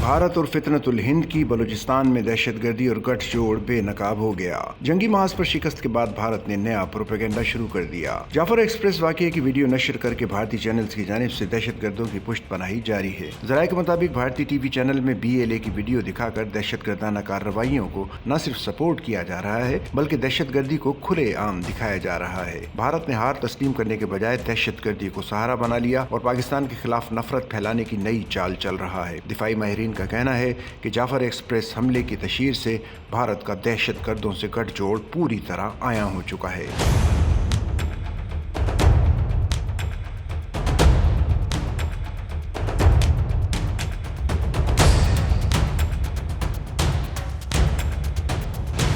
भारत और फितनतुल हिंद की बलूचिस्तान में दहशतगर्दी और गठजोड़ बेनकाब हो गया। जंगी महाज पर शिकस्त के बाद भारत ने नया प्रोपेगेंडा शुरू कर दिया। जाफर एक्सप्रेस वाकये की वीडियो नशर करके भारतीय चैनल्स की जानिब से दहशतगर्दों की पुष्टपनाही जारी है। जराये के मुताबिक भारतीय टीवी चैनल में BLA की वीडियो दिखाकर दहशतगर्दाना कार्रवाइयों को न सिर्फ सपोर्ट किया जा रहा है बल्कि दहशतगर्दी को खुले आम दिखाया जा रहा है। भारत ने हार तस्लीम करने के बजाय दहशतगर्दी को सहारा बना लिया और पाकिस्तान के खिलाफ नफरत फैलाने की नई चाल चल रहा है। दिफाई माहिरीन का कहना है कि जाफर एक्सप्रेस हमले की तशहीर से भारत का दहशतगर्दों से गठजोड़ पूरी तरह आया हो चुका है।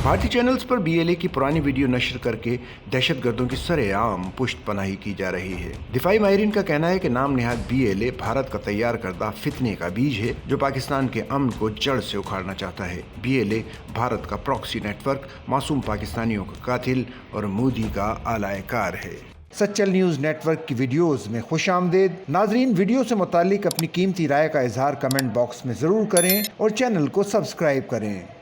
भारतीय चैनल्स पर BLA की पुरानी वीडियो नशर करके दहशतगर्दों की सरेआम पुष्टपनाही की जा रही है। दिफाई माहिरीन का कहना है कि नाम नेहाद BLA भारत का तैयार करदा फितने का बीज है जो पाकिस्तान के अमन को जड़ से उखाड़ना चाहता है। BLA भारत का प्रॉक्सी नेटवर्क, मासूम पाकिस्तानियों का कातिल और मोदी का आलायकार है। सच्चल न्यूज़ नेटवर्क की वीडियोस में खुशामदीद। नाजरीन, वीडियो से मुतालिक अपनी कीमती राय का इजहार कमेंट बॉक्स में ज़रूर करें और चैनल को सब्सक्राइब करें।